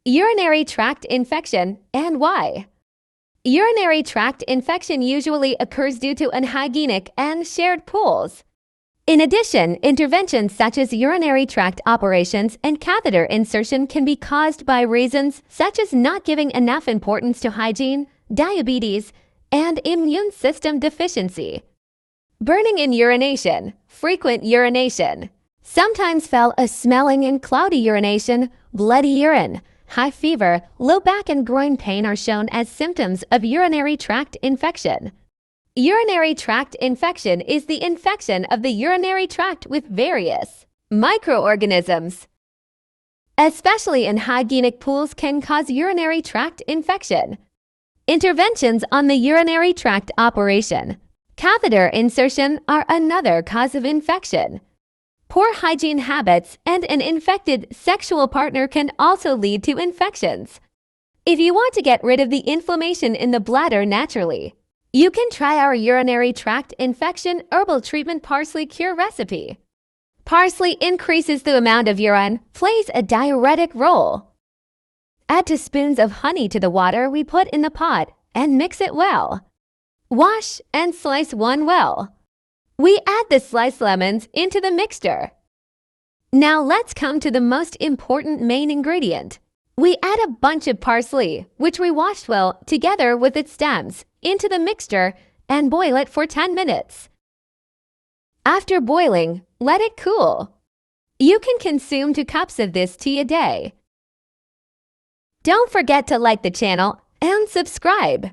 Urinary tract infection and why. Urinary tract infection usually occurs due to unhygienic and shared pools. In addition, interventions such as urinary tract operations and catheter insertion can be caused by reasons such as not giving enough importance to hygiene, diabetes, and immune system deficiency. Burning in urination, frequent urination, sometimes foul smelling and cloudy urination, bloody urine, high fever, low back and groin pain are shown as symptoms of urinary tract infection. Urinary tract infection is the infection of the urinary tract with various microorganisms. Especially unhygienic pools can cause urinary tract infection. Interventions on the urinary tract operation. Catheter insertion are another cause of infection. Poor hygiene habits and an infected sexual partner can also lead to infections. If you want to get rid of the inflammation in the bladder naturally, you can try our urinary tract infection herbal treatment parsley cure recipe. Parsley increases the amount of urine, plays a diuretic role. Add 2 spoons of honey to the water we put in the pot and mix it well. Wash and slice one well. We add the sliced lemons into the mixture. Now let's come to the most important main ingredient. We add a bunch of parsley, which we washed well, together with its stems, into the mixture and boil it for 10 minutes. After boiling, let it cool. You can consume 2 cups of this tea a day. Don't forget to like the channel and subscribe.